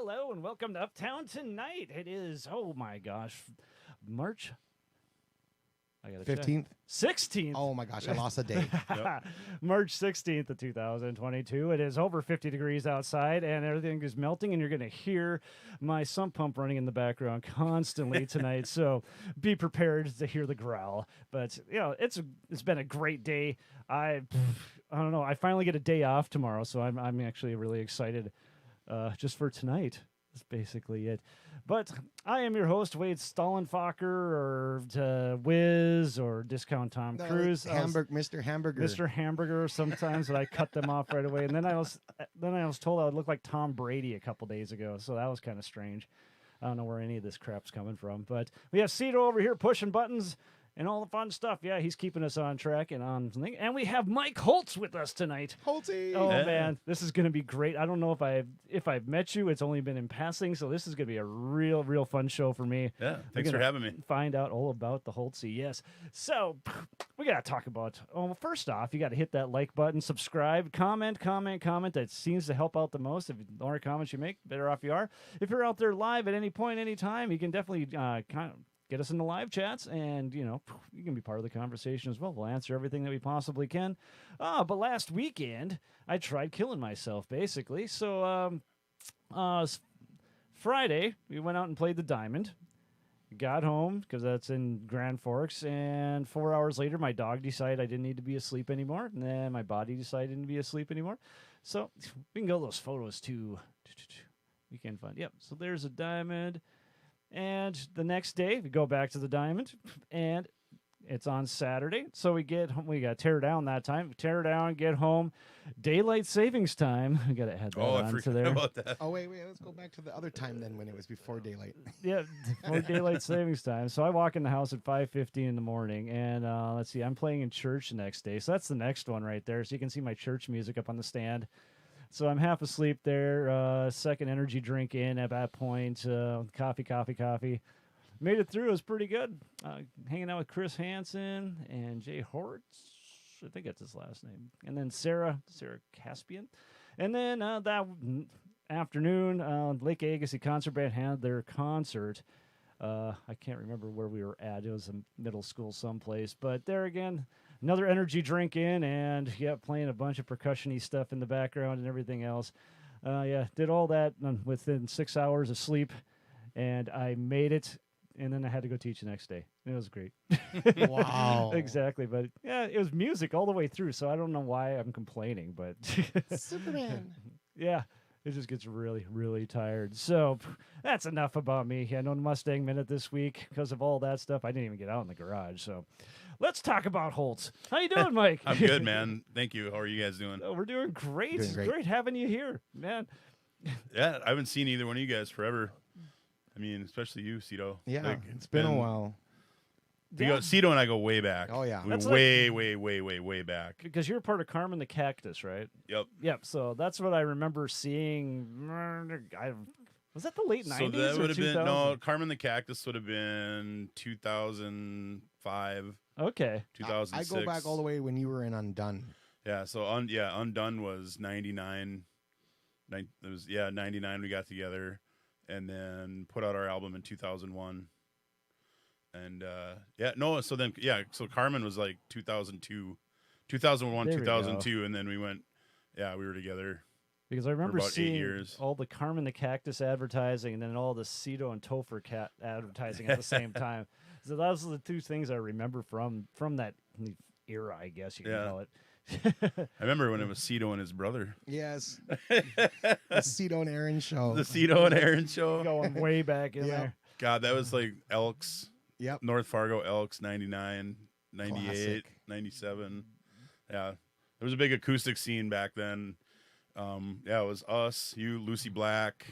Hello and welcome to Uptown Tonight. It is, oh my gosh, March. I got 15th? 16th. Oh my gosh, I lost a day. Yep. March 16th of 2022. It is over 50 degrees outside and everything is melting, and you're going to hear my sump pump running in the background constantly tonight. So be prepared to hear the growl. But, you know, it's been a great day. I don't know. I finally get a day off tomorrow, so I'm actually really excited just for tonight. That's basically it. But I am your host, Wade Stallenfacher, or Wiz, or Discount Tom Cruise. Mr. Hamburger. Mr. Hamburger sometimes, but I cut them off right away. And then I was told I would look like Tom Brady a couple days ago, so that was kind of strange. I don't know where any of this crap's coming from. But we have Cito over here pushing buttons and all the fun stuff. Yeah, he's keeping us on track and on something. And we have Mike Holtz with us tonight. Holtzy. Oh, man, this is going to be great. I don't know if I've met you. It's only been in passing, so this is going to be a real fun show for me. Yeah, thanks for having me. Find out all about the Holtzy, yes. So we got to talk about, first off, you got to hit that like button, subscribe, comment. That seems to help out the most. If the more comments you make, better off you are. If you're out there live at any point, any time, you can definitely kind of get us in the live chats, and, you know, you can be part of the conversation as well. We'll answer everything that we possibly can. But last weekend, I tried killing myself, basically. So Friday, we went out and played the Diamond. Got home, because that's in Grand Forks, and 4 hours later, my dog decided I didn't need to be asleep anymore, and then my body decided I didn't be asleep anymore. So we can go to those photos, too. We can find, yep. So there's a Diamond. And the next day, we go back to the Diamond, and it's on Saturday. So we got to tear down that time. Tear down, get home. Daylight savings time. We got to add that on to there. About that. Oh, wait. Let's go back to the other time then when it was before daylight. Yeah, before daylight savings time. So I walk in the house at 5:50 in the morning, and let's see, I'm playing in church the next day. So that's the next one right there. So you can see my church music up on the stand. So I'm half asleep there, second energy drink in at that point, coffee. Made it through. It was pretty good. Hanging out with Chris Hansen and Jay Holtz. I think that's his last name. And then Sarah Caspian. And then that afternoon, Lake Agassiz Concert Band had their concert. I can't remember where we were at. It was a middle school someplace. But there again, another energy drink in, and playing a bunch of percussion-y stuff in the background and everything else. Did all that within 6 hours of sleep, and I made it, and then I had to go teach the next day. It was great. Wow. Exactly, but yeah, it was music all the way through, so I don't know why I'm complaining, but Superman. Yeah. It just gets really tired. So that's enough about me. I know Mustang Minute this week because of all that stuff. I didn't even get out in the garage. So let's talk about Holtz. How you doing, Mike? I'm good, man. Thank you. How are you guys doing? Oh, we're doing great. Doing great. Great having you here, man. Yeah, I haven't seen either one of you guys forever. I mean, especially you, Cito. Yeah, it's been a while. Cito and I go way back. Oh, yeah. We're way back. Because you're part of Carmen the Cactus, right? Yep. Yep. So that's what I remember seeing. Was that the late 90s? So that would have been, 2000? no, Carmen the Cactus would have been 2005. Okay. 2006. I go back all the way when you were in Undone. Yeah, so Undone was 99. It was 99 we got together, and then put out our album in 2001. And so Carmen was like 2002, 2001, There we 2002, and then we went, we were together. Because I remember about 8 seeing years. all the Carmen the Cactus advertising and then all the Cito and Topher cat advertising at the same time. So those are the two things I remember from that era, I guess you can call it. I remember when it was Cito and his brother. Yes. The Cito and Aaron show. The Cito and Aaron show. Going way back in there. God, that was like Elks. Yep. North Fargo Elks, 99, 98, Classic. 97. Yeah. There was a big acoustic scene back then. It was us, you, Lucy Black.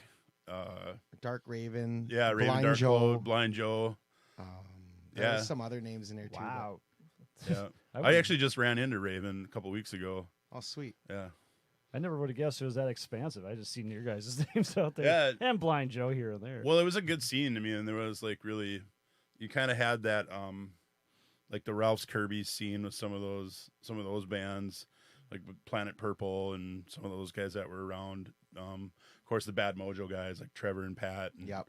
Dark Raven. Yeah, Raven Blind Dark Joe. Load, Blind Joe. There was some other names in there, too. Wow. Yeah. I actually just ran into Raven a couple weeks ago. Oh, sweet. Yeah. I never would have guessed it was that expansive. I just seen your guys' names out there. Yeah. And Blind Joe here and there. Well, it was a good scene. I mean, there was like really, you kind of had that, like the Ralph's Kirby scene with some of those bands, like with Planet Purple and some of those guys that were around Of course, the Bad Mojo guys like Trevor and Pat. And, Yep.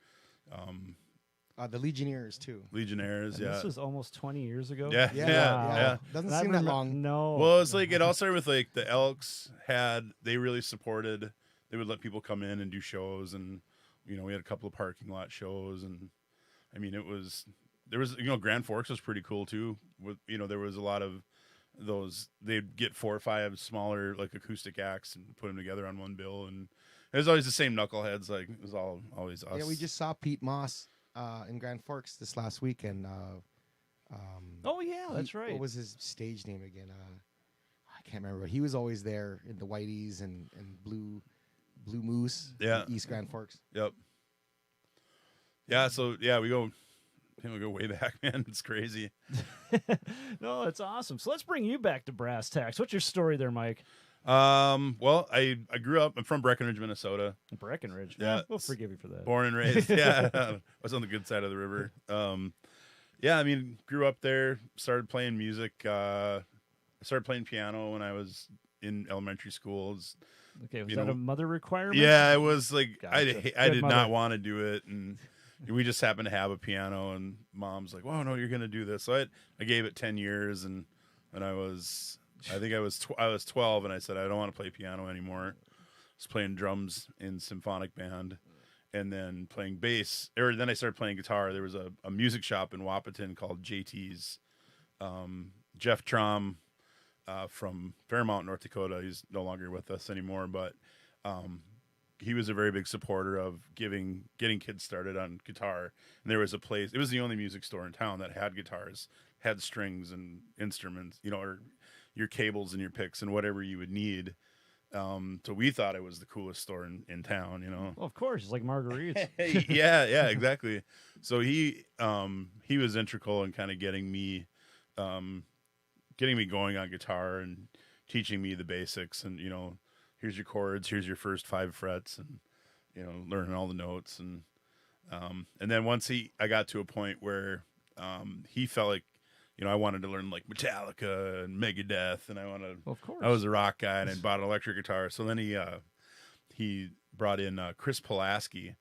The Legionnaires too. Legionnaires, And yeah. This was almost 20 years ago. Yeah, yeah. Doesn't And I seem that long. No. Well, it's like it all started with like the Elks they really supported. They would let people come in and do shows, and we had a couple of parking lot shows, and I mean there was Grand Forks was pretty cool too. With there was a lot of those. They'd get 4 or 5 smaller like acoustic acts and put them together on one bill, and it was always the same knuckleheads. Like it was always us. Yeah, we just saw Pete Moss in Grand Forks this last weekend. Oh yeah, that's right. What was his stage name again? I can't remember. But he was always there in the Whiteys and Blue Moose. Yeah. East Grand Forks. Yep. Yeah. So yeah, we go way back, man. It's crazy. No, it's awesome. So let's bring you back to brass tacks. What's your story there, Mike? Well, I grew up. I'm from Breckenridge, Minnesota. Breckenridge. Yeah. We'll forgive you for that. Born and raised. Yeah, I was on the good side of the river. Yeah, I mean, grew up there. Started playing music. I started playing piano when I was in elementary school. Okay, was that a mother requirement? Yeah, it was like Gotcha. I did mother. not want to do it, and we just happened to have a piano, and Mom's like, "Well, no, you're gonna do this." So I gave it 10 years, and I think I was 12, and I said I don't want to play piano anymore. I was playing drums in symphonic band, and then playing bass. Or then I started playing guitar. There was a music shop in Wahpeton called JT's. Jeff Traum from Fairmount, North Dakota. He's no longer with us anymore, but he was a very big supporter of getting kids started on guitar. And there was a place. It was the only music store in town that had guitars, had strings and instruments, or your cables and your picks and whatever you would need. So we thought it was the coolest store in town, Well, of course, it's like Marguerite's. yeah, exactly. So he was integral in kind of getting me going on guitar and teaching me the basics, and here's your chords, here's your first 5 frets, and learning all the notes, and then once I got to a point where he felt like I wanted to learn like Metallica and Megadeth, and Of course. I was a rock guy, and I bought an electric guitar. So then he brought in Chris Pulaski,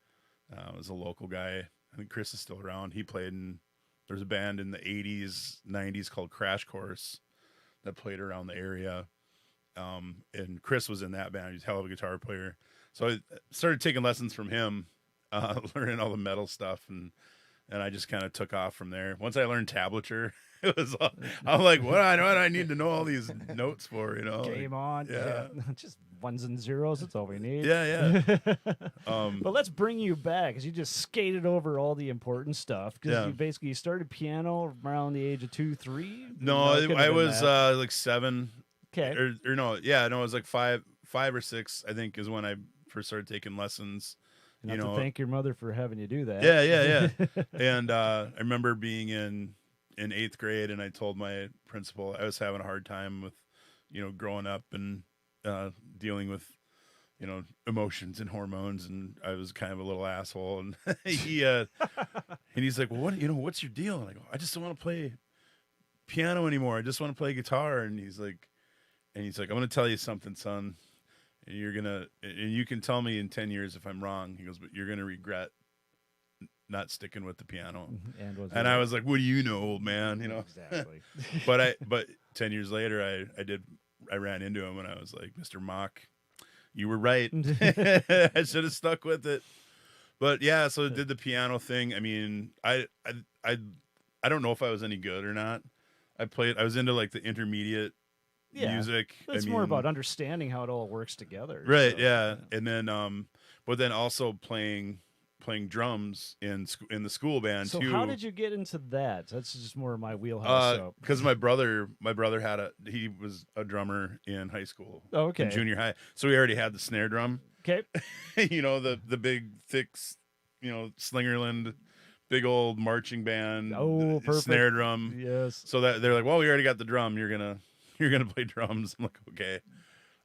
was a local guy. I think Chris is still around. He played there's a band in the 80s, 90s called Crash Course that played around the area. And Chris was in that band. He's a hell of a guitar player. So I started taking lessons from him, learning all the metal stuff, and I just kind of took off from there. Once I learned tablature, I'm like, what do I need to know all these notes for? Game on. Yeah. Just ones and zeros. That's all we need. Yeah. But let's bring you back, because you just skated over all the important stuff. Because Yeah. you started piano around the age of 2, 3. No, it couldn't I have been was that. like 7. Okay. Or no, it was like 5 or 6, I think, is when I first started taking lessons. You have to thank your mother for having you do that. Yeah. And I remember being in 8th grade, and I told my principal I was having a hard time with, growing up and dealing with, emotions and hormones, and I was kind of a little asshole. And he's like, well, what's your deal? And I go, I just don't want to play piano anymore. I just want to play guitar. And he's like, I'm going to tell you something, son. And you can tell me in 10 years if I'm wrong. He goes, but you're going to regret not sticking with the piano. And I was like, what do you know, old man? Exactly. But 10 years later, I ran into him, and I was like, Mr. Mock, you were right. I should have stuck with it. But yeah, so I did the piano thing. I mean, I don't know if I was any good or not. I was into like the intermediate music. It's more about understanding how it all works together. Right. So, Yeah. And then, but then also playing drums in the school band so too. how did you get into that? That's just more of my wheelhouse. Because my brother he was a drummer in high school. Oh, okay. In junior high. So he already had the snare drum. Okay. the big, thick, Slingerland, big old marching band. Oh, perfect. Snare drum. Yes. So that they're like, well, we already got the drum. You're gonna play drums. I'm like, okay.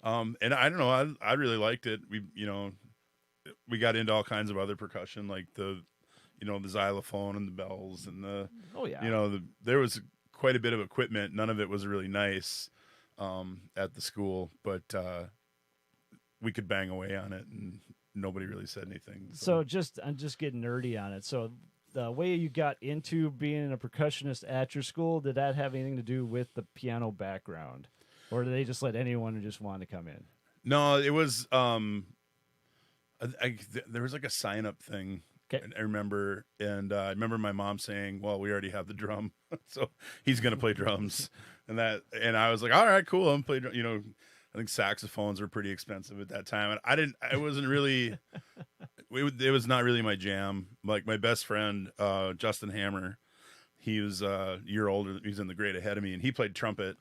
And I don't know. I really liked it. We got into all kinds of other percussion, like the xylophone and the bells and there was quite a bit of equipment. None of it was really nice at the school, but we could bang away on it, and nobody really said anything. So I'm just getting nerdy on it. So the way you got into being a percussionist at your school, did that have anything to do with the piano background, or did they just let anyone who just wanted to come in? No, it was there was like a sign up thing. Okay. I remember, and I remember my mom saying, "Well, we already have the drum, so he's gonna play drums," and I was like, "All right, cool, I'm playing." You know, I think saxophones were pretty expensive at that time, and I wasn't really. It was not really my jam. Like my best friend, Justin Hammer, he was a year older. He's in the grade ahead of me, and he played trumpet.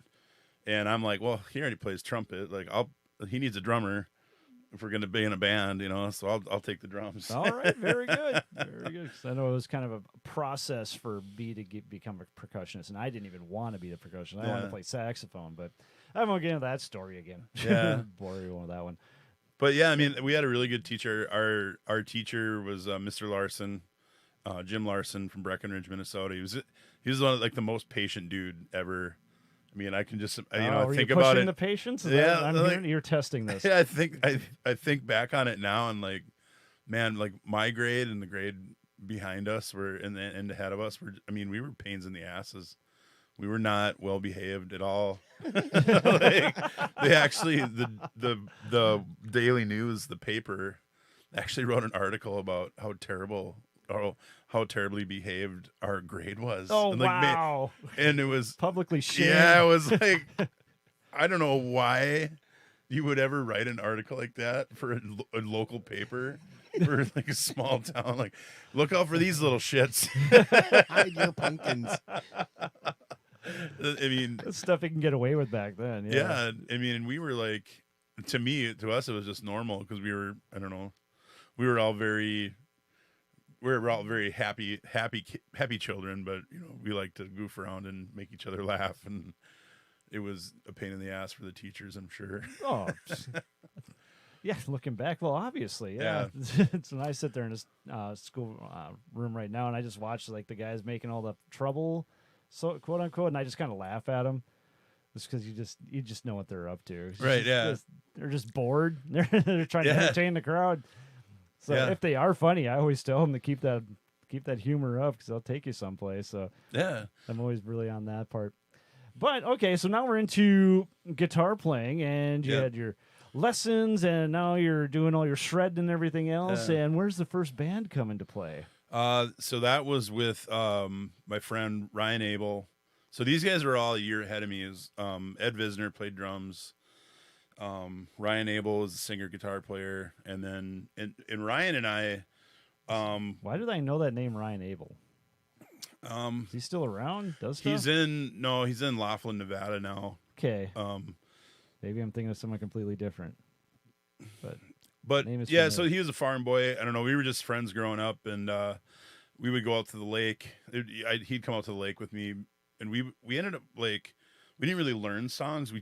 And I'm like, well, he already plays trumpet. Like he needs a drummer if we're going to be in a band, you know. So I'll take the drums. All right, very good, very good. 'Cause I know it was kind of a process for me to become a percussionist, and I didn't even want to be the percussionist. I wanted to play saxophone, but I won't get into that story again. Yeah, bore you with that one. But yeah, I mean, we had a really good teacher. Our teacher was Mr. Larson, Jim Larson from Breckenridge, Minnesota. He was one of, like, the most patient dude ever. I mean, I can just think about it. The patience. Yeah, I'm like, hearing you're testing this. Yeah, I think back on it now, and like, man, like my grade and the grade behind us were and ahead of us were. I mean, we were pains in the asses. We were not well behaved at all. Like, they actually the Daily News, the paper, actually wrote an article about how terribly behaved our grade was. Oh, and, like, wow! And it was publicly shamed. Yeah, it was like, I don't know why you would ever write an article like that for a local paper. For like a small town, like, look out for these little shits. Hide your pumpkins. I mean, that's stuff you can get away with back then. Yeah. I mean, we were like, to us, it was just normal because we were, I don't know, we were all very happy children, but you know, we like to goof around and make each other laugh, and it was a pain in the ass for the teachers, I'm sure. Oh. Yeah, looking back, well, obviously, yeah. So I sit there in a school room right now, and I just watch like the guys making all the trouble, so quote unquote, and I just kind of laugh at them, just because you just know what they're up to, right? Yeah, they're just bored. They're trying to entertain the crowd. So if they are funny, I always tell them to keep that humor up because they'll take you someplace. So yeah, I'm always really on that part. But okay, so now we're into guitar playing, and you had your lessons, and now you're doing all your shredding and everything else. And where's the first band come into play? So that was with my friend Ryan Abel. So these guys were all a year ahead of me. Ed Visner played drums. Ryan Abel is a singer guitar player, and then and Ryan and I. Why did I know that name, Ryan Abel? Is he still around? He's in Laughlin, Nevada now. Okay. Maybe I'm thinking of someone completely different. But yeah, so he was a farm boy. I don't know. We were just friends growing up, and we would go out to the lake. He'd come out to the lake with me, and we ended up like, we didn't really learn songs. We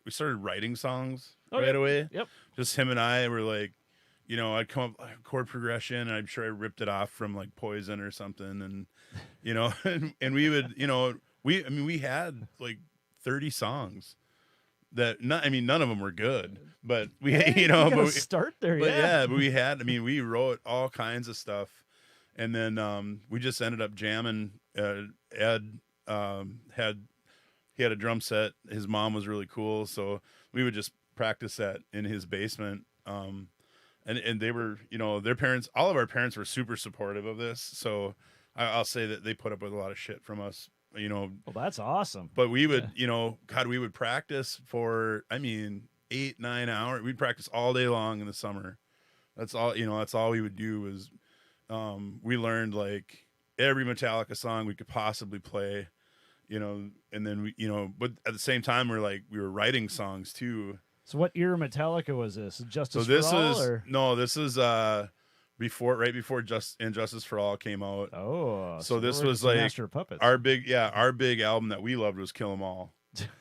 started writing songs right away. Yep. Just him and I were like, you know, I'd come up like chord progression, and I'm sure I ripped it off from like Poison or something, and you know, and we would, you know, we had like 30 songs. None of them were good, but we, you know, but start there. But we had, we wrote all kinds of stuff, and then we just ended up jamming. Ed he had a drum set. His mom was really cool, so we would just practice that in his basement. And they were, you know, their parents, all of our parents were super supportive of this. So I'll say that they put up with a lot of shit from us. You know, well, that's awesome. But we would, you know, we would practice for, 8-9 hours. We'd practice all day long in the summer. That's all, you know, that's all we would do was, we learned like every Metallica song we could possibly play, you know, and then we, you know, but at the same time, we were writing songs too. So what era Metallica was this? Justice for All? This is right before Justice for All came out. Oh, so this was like Master of Puppets. Our big album that we loved was Kill 'Em All.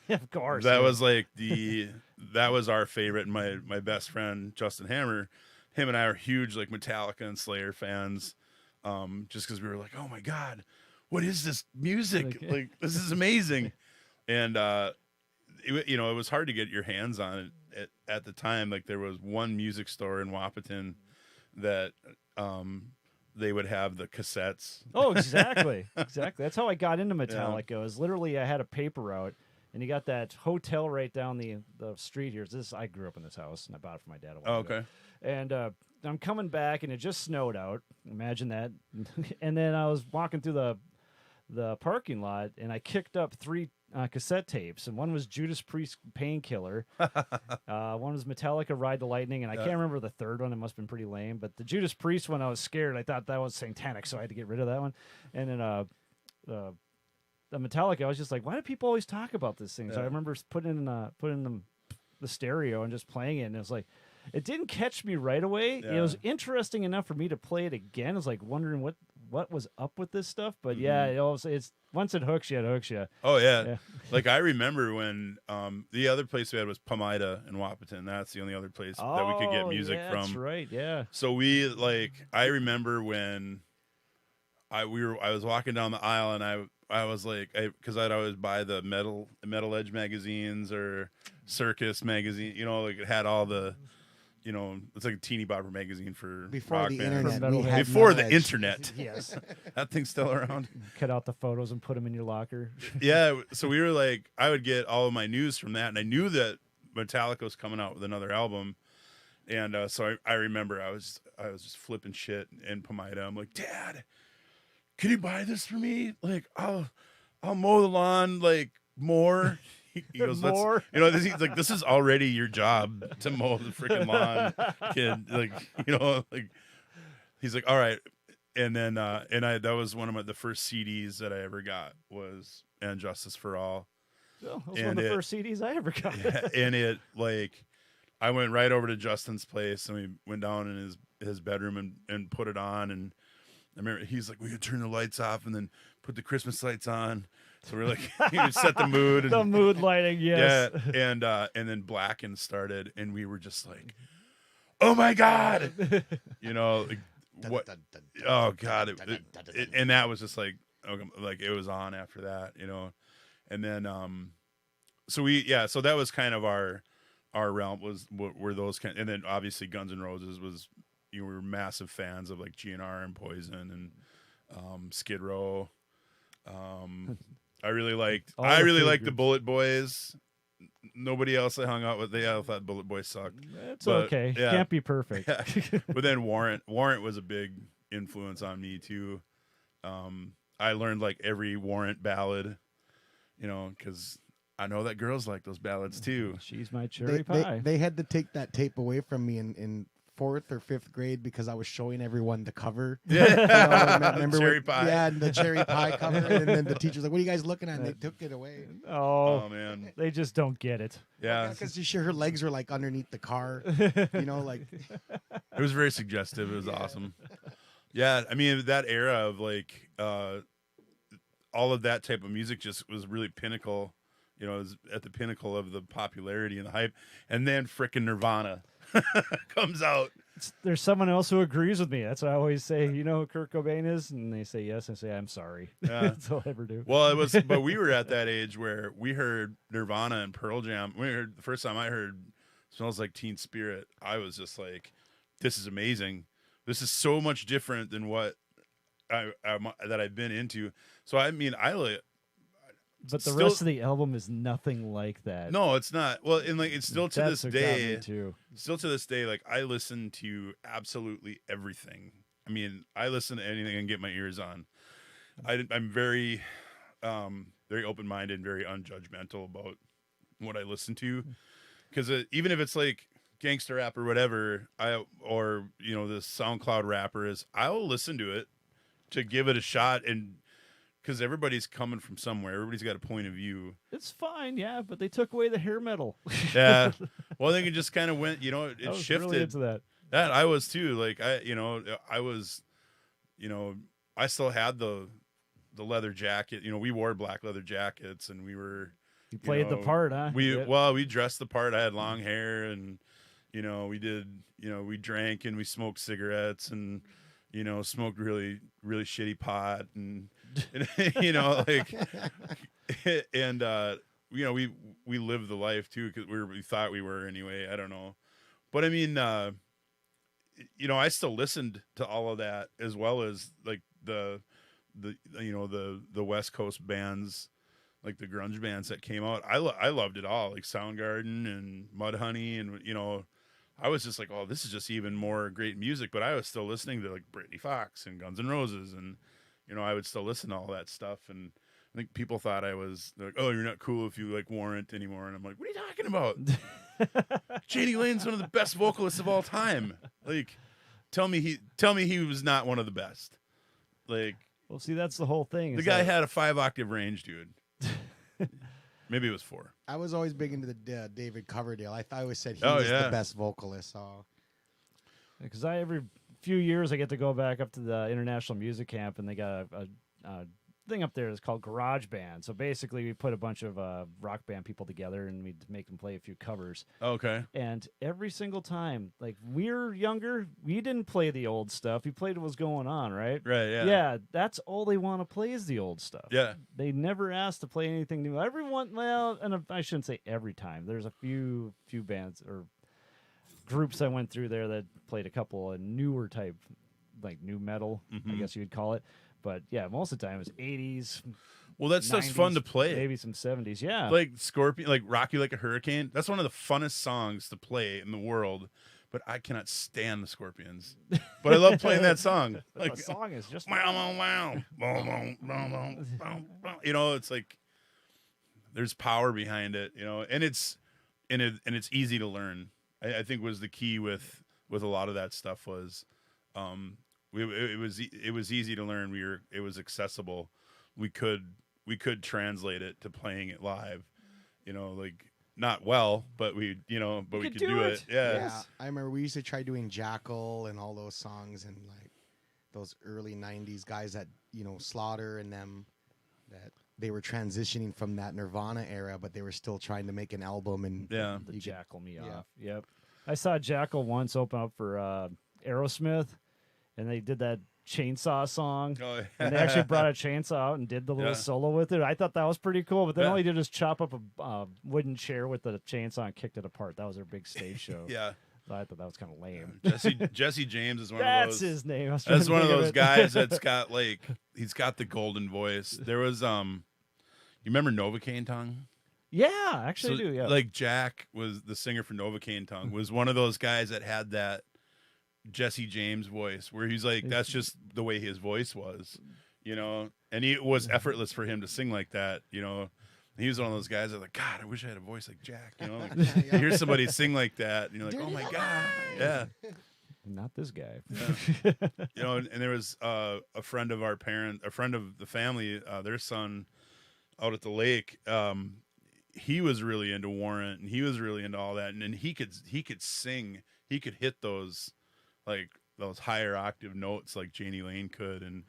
Of course. That was like that was our favorite. My best friend Justin Hammer, him and I are huge like Metallica and Slayer fans. Just because we were like, oh my God, what is this music? Like this is amazing. And it was hard to get your hands on it at the time. Like there was one music store in Wahpeton that they would have the cassettes. Oh, exactly. Exactly. That's how I got into Metallica. It was literally I had a paper route, and you got that hotel right down the street here. I grew up in this house, and I bought it for my dad a while ago. And I'm coming back, and it just snowed out. Imagine that. And then I was walking through the parking lot, and I kicked up 3 cassette tapes, and one was Judas Priest Painkiller, one was Metallica Ride the Lightning, and I can't remember the third one. It must have been pretty lame, but the Judas Priest one I was scared. I thought that was satanic, so I had to get rid of that one. And then the Metallica, I was just like, why do people always talk about this thing? So I remember putting the stereo and just playing it, and it was like, it didn't catch me right away. It was interesting enough for me to play it again. I was like wondering what was up with this stuff, but it's once it hooks you, it hooks you. Oh yeah. Like I remember when the other place we had was Pamida in Wahpeton. That's the only other place that we could get music from. That's right. Yeah. So I remember when I was walking down the aisle, and I was like, because I'd always buy the Metal Edge magazines or Circus magazine. Like it had all the. It's like a teeny bopper magazine for before rock the bands. internet. Before the internet. Yes. That thing's still around. Cut out the photos and put them in your locker. Yeah. So we were like, I would get all of my news from that, and I knew that Metallica was coming out with another album, and so I remember I was just flipping shit in Pamida. I'm like, Dad, can you buy this for me? Like, I'll mow the lawn like more. He goes, more. He's like, this is already your job to mow the freaking lawn, kid. Like, he's like, all right. And then, that was one of the first CDs that I ever got was And Justice for All. Oh, that was one of the first CDs I ever got. Yeah, and it I went right over to Justin's place, and we went down in his bedroom and put it on. And I remember he's like, we could turn the lights off and then put the Christmas lights on. So we're like, you would set the mood. And, the mood lighting, yes. Yeah, and then Blackened started, and we were just like, oh my God. What? Oh God. And that was just like it was on after that, And then, so that was kind of our realm were those kind, and then obviously Guns N' Roses was, we were massive fans of like GNR and Poison and Skid Row. I really liked the Bullet Boys. Nobody else I hung out with, I thought Bullet Boys sucked. It's okay. Yeah. Can't be perfect. Yeah. But then Warrant was a big influence on me too. I learned like every Warrant ballad, because I know that girls like those ballads too. She's my cherry pie. They had to take that tape away from me in 4th or 5th grade because I was showing everyone the cover. Yeah. Remember cherry pie. Yeah, and the cherry pie cover. And then the teacher's like, what are you guys looking at? And they took it away. Oh man. They just don't get it. Yeah. Because her legs were like underneath the car. Like. It was very suggestive. It was awesome. Yeah. I mean, that era of like all of that type of music just was really pinnacle. It was at the pinnacle of the popularity and the hype. And then frickin' Nirvana comes out. There's someone else who agrees with me. That's what I always say. You know who Kurt Cobain is? And they say yes. And I say, I'm sorry. Yeah. That's all I ever do. Well, but we were at that age where we heard Nirvana and Pearl Jam. The first time I heard Smells Like Teen Spirit, I was just like, this is amazing. This is so much different than what that I've been into. So, I mean, but the rest of the album is nothing like that. No, it's not. Well, and like it's still to That's this day. Too. Still to this day, like I listen to absolutely everything. I mean, I listen to anything and get my ears on. I'm very, very open-minded, very unjudgmental about what I listen to, because even if it's like gangster rap or whatever, or this SoundCloud rapper I'll listen to it to give it a shot and. Because everybody's coming from somewhere. Everybody's got a point of view. It's fine, yeah, but they took away the hair metal. Yeah. Well, I think it just kind of went, it shifted. Really into that. That I was too. Like I was, I still had the leather jacket. We wore black leather jackets, and we were. You played the part, huh? We dressed the part. I had long hair, and we did. We drank and we smoked cigarettes and. Smoked really, really shitty pot and like, and we lived the life too, because we thought we were anyway. I don't know, but I mean, I still listened to all of that, as well as like the West Coast bands, like the grunge bands that came out. I loved it all, like Soundgarden and Mudhoney, and I was just like, oh, this is just even more great music. But I was still listening to like Britney Fox and Guns N' Roses, and I would still listen to all that stuff. And I think people thought I was like, oh, you're not cool if you like Warrant anymore. And I'm like, what are you talking about? Janie Lane's one of the best vocalists of all time. Like, tell me he was not one of the best. Like, well, see, that's the whole thing. The guy had a 5-octave range, dude. Maybe it was 4. I was always big into the David Coverdale. I always said he was the best vocalist. So, because every few years I get to go back up to the International Music Camp, and they got a thing up there that's called Garage Band. So basically, we put a bunch of rock band people together, and we'd make them play a few covers. Okay. And every single time, like, we were younger, we didn't play the old stuff. We played what was going on, right? Right, yeah. Yeah, that's all they want to play is the old stuff. Yeah. They never asked to play anything new. And I shouldn't say every time. There's a few bands or groups I went through there that played a couple of newer type, like new metal, I guess you would call it. But yeah, most of the time it was 80s. Well, that stuff's fun to play. Maybe some 70s, yeah. Like Scorpion, like Rock You Like a Hurricane. That's one of the funnest songs to play in the world. But I cannot stand the Scorpions. But I love playing that song. Like, the song is just wow. It's like there's power behind it, and it's easy to learn. I think was the key with a lot of that stuff was it was easy to learn. It was accessible. We could translate it to playing it live, like not well, but we could do it. Yeah. I remember we used to try doing Jackal and all those songs, and like those early 90s guys that, Slaughter and them, that they were transitioning from that Nirvana era, but they were still trying to make an album. And the Jackal me off. Yep. I saw Jackal once open up for Aerosmith, and they did that chainsaw song. Oh, yeah. And they actually brought a chainsaw out and did the little solo with it. I thought that was pretty cool, but then all he did was chop up a wooden chair with the chainsaw and kicked it apart. That was their big stage show. Yeah. I thought that was kind of lame. Jesse James is one of those. That's his name. That's one of those guys that's got he's got the golden voice. There was you remember Novocaine Tongue? Yeah, actually I do. Yeah, like Jack was the singer for Novocaine Tongue. Was one of those guys that had that Jesse James voice, where he's like, that's just the way his voice was, and it was effortless for him to sing like that, He was one of those guys that like, God, I wish I had a voice like Jack, You hear somebody sing like that, and you're like, oh my God, yeah. Not this guy. Yeah. And there was a friend of a friend of the family, their son out at the lake, he was really into Warrant, and he was really into all that, and he could sing, he could hit those higher octave notes like Janie Lane could, and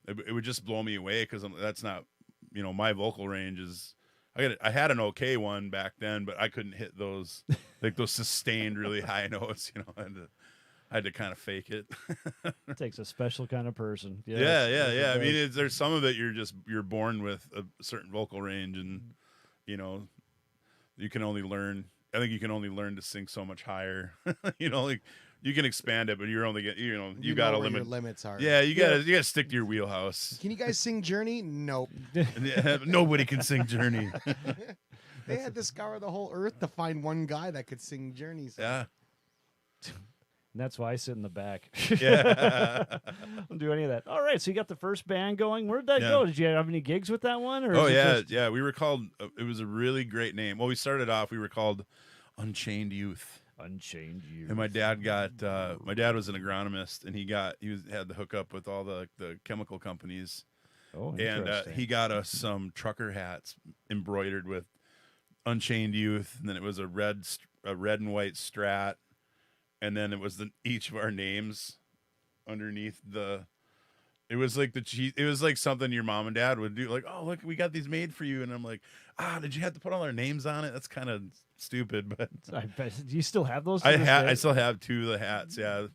it would just blow me away, because that's not, my vocal range is, I had an okay one back then, but I couldn't hit those like those sustained really high notes, I had to kind of fake it. It takes a special kind of person. Yeah. I mean, there's some of it you're born with a certain vocal range, and you can only learn. I think you can only learn to sing so much higher. Like you can expand it, but you're only you got to limit. Your limits are. Yeah, you got to stick to your wheelhouse. Can you guys sing Journey? Nope. Nobody can sing Journey. They had to scour the whole earth to find one guy that could sing Journey. So. Yeah. And that's why I sit in the back. Yeah. Don't do any of that. All right, so you got the first band going. Where'd that go? Did you have any gigs with that one? Or yeah. We were called. It was a really great name. Well, we started off. We were called Unchained Youth. Unchained Youth. And my dad was an agronomist, and he had the hookup with all the chemical companies. Oh, and he got us some trucker hats embroidered with Unchained Youth, and then it was a red and white strat. And then it was each of our names underneath it was like it was like something your mom and dad would do. Like, oh, look, we got these made for you. And I'm like, did you have to put all our names on it? That's kind of stupid, but I bet. Do you still have those? I still have 2 of the hats. Yeah.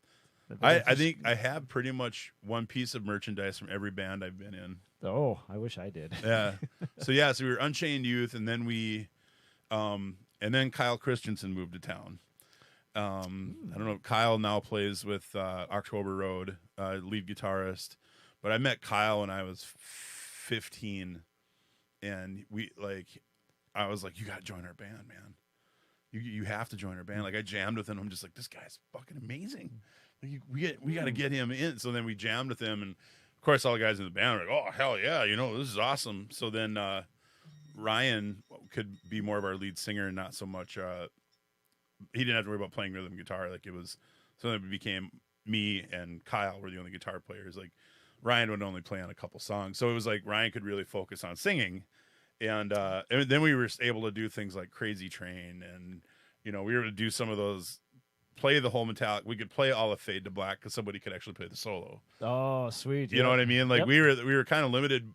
I think I have pretty much one piece of merchandise from every band I've been in. Oh, I wish I did. Yeah. So we were Unchained Youth, and then Kyle Christensen moved to town. I don't know. Kyle now plays with October Road, lead guitarist. But I met Kyle when I was 15, and I was like, you got to join our band, man. You have to join our band. Like, I jammed with him. I'm just like, this guy's fucking amazing. Like, we got to get him in. So then we jammed with him, and of course all the guys in the band were like, oh hell yeah, this is awesome. So then Ryan could be more of our lead singer and not so much. He didn't have to worry about playing rhythm guitar. Like, it was so then it became me and Kyle were the only guitar players. Like, Ryan would only play on a couple songs, so it was like Ryan could really focus on singing. And then we were able to do things like Crazy Train, and we were able to do some of those, play the whole Metallica. We could play all of Fade to Black because somebody could actually play the solo. Oh, sweet! You know what I mean? Like, we were kind of limited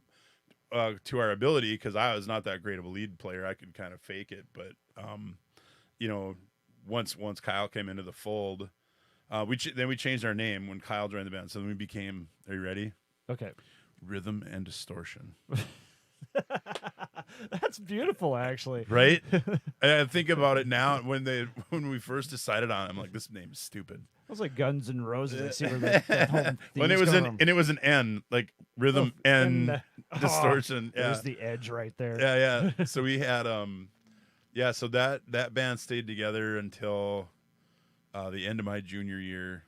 to our ability because I was not that great of a lead player. I could kind of fake it, but once Kyle came into the fold, we changed our name when Kyle joined the band. So then we became. Are you ready? Okay. Rhythm and Distortion. That's beautiful, actually. Right? And I think about it now. When we first decided on it, I'm like, this name is stupid. It was like Guns N' Roses. I see where the home when it was an N, like Rhythm and Distortion. Yeah, there's the edge right there. Yeah. So we had so that band stayed together until the end of my junior year,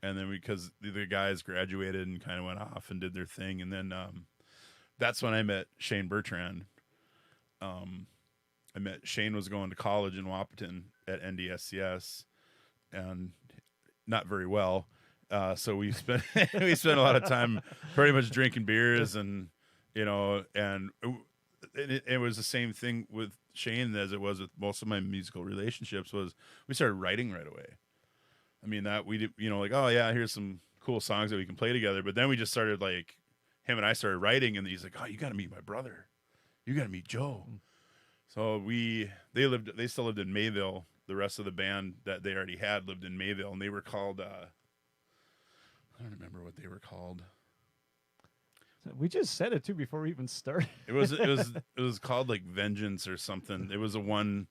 and then because the guys graduated and kind of went off and did their thing, and then that's when I met Shane Bertrand. I met Shane was going to college in Wahpeton at NDSCS, and not very well. So we spent a lot of time pretty much drinking beers, and and it was the same thing with Shane as it was with most of my musical relationships. Was we started writing right away. I mean, that we did, like, oh yeah, here's some cool songs that we can play together. But then we just started, like, him and I started writing, and he's like, oh, you got to meet my brother. You got to meet Joe. So they still lived in Mayville. The rest of the band that they already had lived in Mayville, and they were called, I don't remember what they were called. We just said it too before we even started. It was called like Vengeance or something. It was a one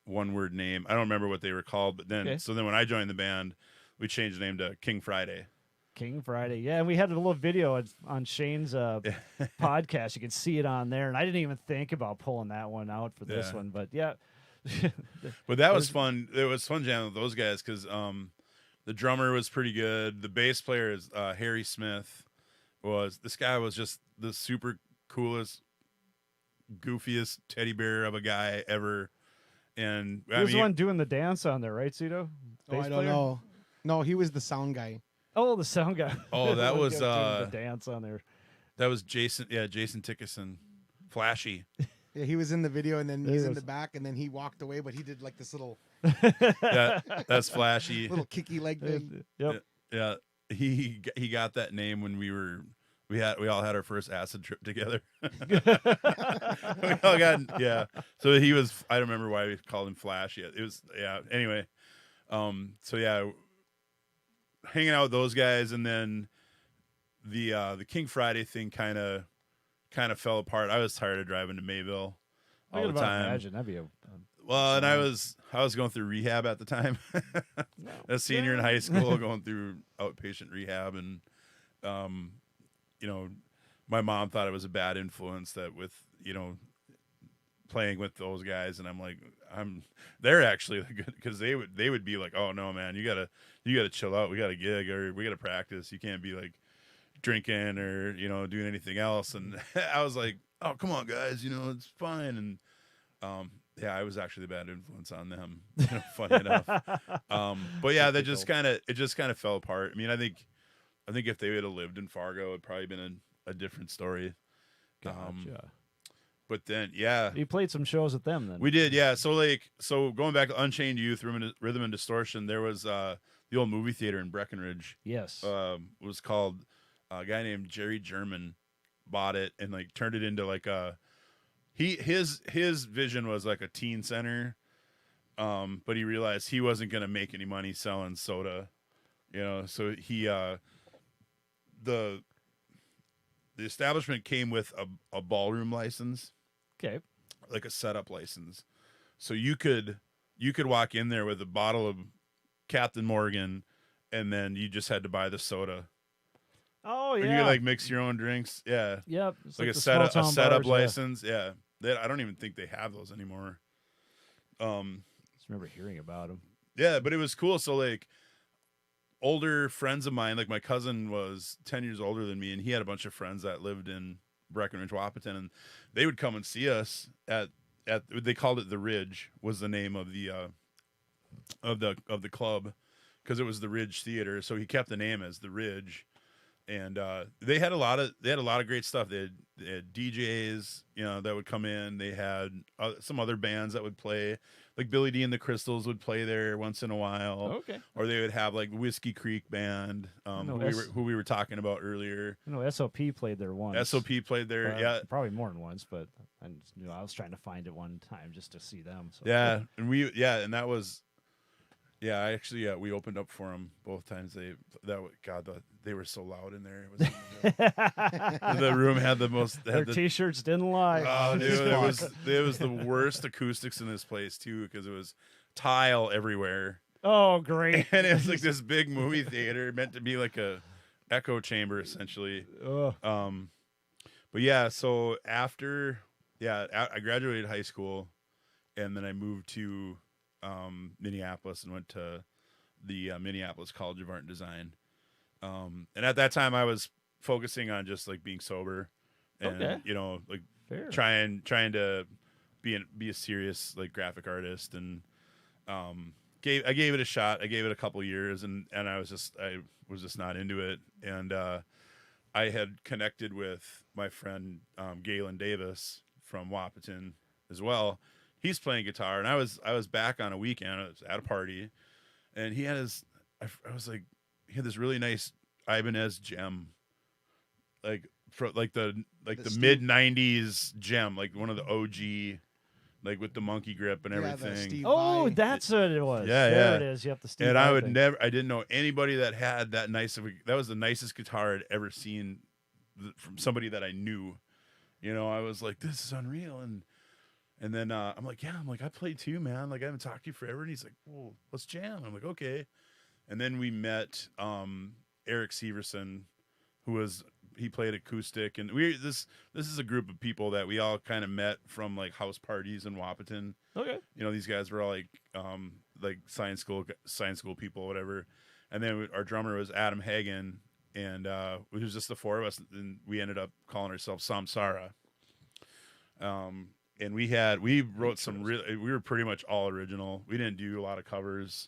word name. I don't remember what they were called, but then So then when I joined the band, we changed the name to King Friday. King Friday. Yeah, and we had a little video on Shane's podcast. You can see it on there, and I didn't even think about pulling that one out for this one, but yeah. But that was fun. It was fun jamming with those guys because the drummer was pretty good. The bass player is Harry Smith. This guy was just the super coolest, goofiest teddy bear of a guy ever. And he was the one doing the dance on there, right, Cito? I don't know. No, he was the sound guy. Oh, the sound guy. Oh, that was the dance on there. That was Jason. Yeah, Jason Tickerson, Flashy. Yeah, he was in the video, and then he's in the back, and then he walked away, but he did like this little. That's Flashy. Little kicky leg thing. Yep. Yeah. He got that name when we all had our first acid trip together. We all got So he was. I don't remember why we called him Flash yet. It was Anyway, hanging out with those guys, and then the King Friday thing kind of fell apart. I was tired of driving to Mayville all the time. Imagine that'd be and I was going through rehab at the time. A senior in high school, going through outpatient rehab, and my mom thought it was a bad influence that with playing with those guys, and I'm like, they're actually good because they would be like, oh no man, you gotta chill out. We got a gig or we got to practice. You can't be like drinking or doing anything else. And I was like, oh come on guys, it's fine. And I was actually the bad influence on them. Funny enough. But yeah, it just kind of fell apart. I mean, I think if they would have lived in Fargo, it'd probably been a different story. Gotcha. But then, you played some shows with them then. We did, yeah. So going back to Unchained Youth, Rhythm and Distortion, there was the old movie theater in Breckenridge. Yes. It was called, a guy named Jerry German bought it and like turned it into like his vision was like a teen center, but he realized he wasn't going to make any money selling soda You know, so he the establishment came with a ballroom license, Okay. like a setup license. So you could walk in there with a bottle of Captain Morgan, and then you just had to buy the soda. Oh And yeah. you could like mix your own drinks. Yeah. Yep. It's Like the small town setup bars, license. Yeah. I don't even think they have those anymore. Just remember hearing about them. Yeah, but it was cool. So like older friends of mine, like my cousin was 10 years older than me, and he had a bunch of friends that lived in Breckenridge, Wahpeton, and they would come and see us at they called it the Ridge, was the name of the club, because it was the Ridge Theater. So he kept the name as the Ridge. And they had a lot of great stuff. They had DJs, you know, that would come in. They had some other bands that would play, like Billy D and the Crystals would play there once in a while. Okay. Or they would have like Whiskey Creek Band, who we were talking about earlier. I know SOP played there once. SOP played there, yeah, probably more than once, but I was trying to find it one time just to see them. So. yeah, and that was. Yeah, we opened up for them both times. They were so loud in there. It was the room had the most. Their T-shirts didn't lie. Oh, dude, it was the worst acoustics in this place too, because it was tile everywhere. Oh, great! And it was like this big movie theater meant to be like a echo chamber essentially. Ugh. But yeah, so after I graduated high school, and then I moved to Minneapolis and went to the Minneapolis College of Art and Design. And at that time I was focusing on just like being sober and, you know, like Fair. trying to be a serious like graphic artist. And, I gave it a shot. I gave it a couple years, and I was just not into it. And, I had connected with my friend, Galen Davis from Wahpeton as well. He's playing guitar, and I was back on a weekend. I was at a party, and he had he had this really nice Ibanez Gem, like the mid '90s Gem, like one of the OG, like with the monkey grip and everything. That's what it was. Yeah, there it is. Yep, the Steve. And Vai I thing. didn't know anybody that had that that was the nicest guitar I'd ever seen from somebody that I knew. You know, I was like, this is unreal. And then I'm like, I play too, man. Like, I haven't talked to you forever. And he's like, well, let's jam. I'm like, okay. And then we met Eric Severson, he played acoustic. And this is a group of people that we all kind of met from like house parties in Wahpeton. Okay. You know, these guys were all like science school people, whatever. And then our drummer was Adam Hagen, and it was just the four of us, and we ended up calling ourselves Samsara. And we wrote we were pretty much all original. We didn't do a lot of covers,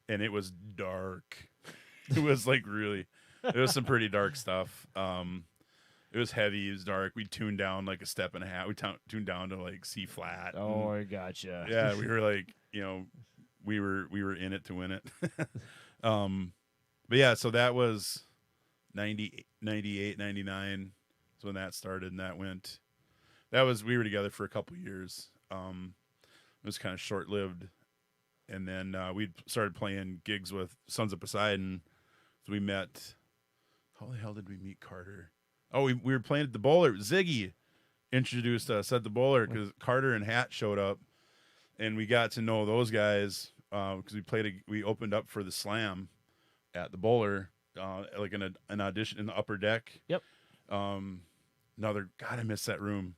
and it was dark. It was like it was some pretty dark stuff. It was heavy. It was dark. We tuned down like a step and a half. We tuned down to like C flat. Oh, I gotcha. Yeah, we were like, you know, we were in it to win it. But yeah, so that was 98, 99 is when that started, and we were together for a couple years. It was kind of short lived, and then we started playing gigs with Sons of Poseidon. So we met. How the hell did we meet Carter? Oh, we were playing at the Bowler. Ziggy introduced us at the Bowler because Carter and Hat showed up, and we got to know those guys because we opened up for the Slam at the Bowler, like an audition in the upper deck. Yep. God, I miss that room.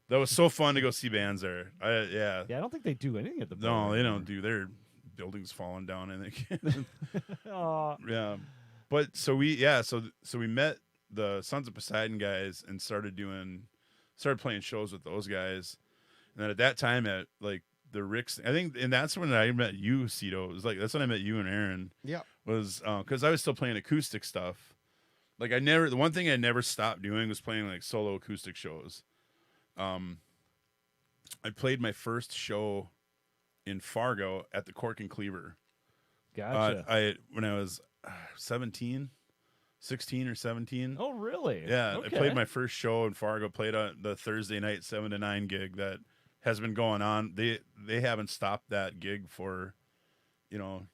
That was so fun to go see bands there. Yeah, I don't think they do anything at the Bowler. No, they don't do. Their buildings falling down, I think. Yeah, but so we met the Sons of Poseidon guys and started playing shows with those guys. And then at that time at like the Rick's, I think, and that's when I met you, Cito. It was like that's when I met you and Aaron. Yeah, was because I was still playing acoustic stuff. Like the one thing I never stopped doing was playing like solo acoustic shows. I played my first show in Fargo at the Cork and Cleaver. Gotcha. When I was 16 or 17. Oh, really? Yeah, Okay. I played my first show in Fargo. Played on the Thursday night 7 to 9 gig that has been going on. They haven't stopped that gig for, 20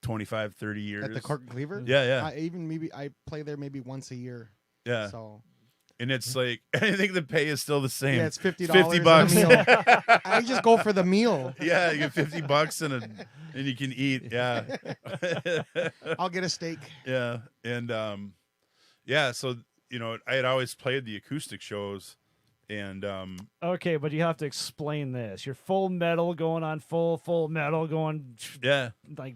25, 30 years. At the Cork and Cleaver? Yeah. I play there maybe once a year. Yeah. So. And it's like, I think the pay is still the same. Yeah, it's $50. $50. Meal. I just go for the meal. Yeah, you get $50 and you can eat. Yeah. I'll get a steak. Yeah. And so, I had always played the acoustic shows. And okay, but you have to explain this. You're full metal going on full metal going like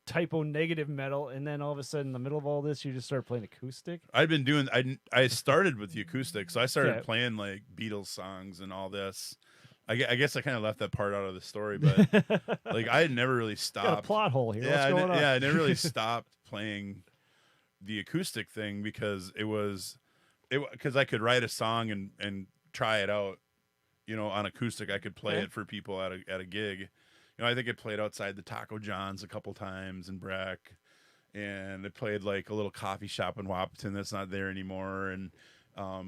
typo negative metal, and then all of a sudden in the middle of all this you just start playing acoustic. I've been doing I started with the acoustic, so I started playing like Beatles songs and all this. I guess I kind of left that part out of the story, but like I had never really stopped. Got a plot hole here. What's going on? I never really stopped playing the acoustic thing because because I could write a song and try it out, on acoustic. I could play it for people at a gig. I think I played outside the Taco John's a couple times in Breck, and I played like a little coffee shop in Wahpeton that's not there anymore, and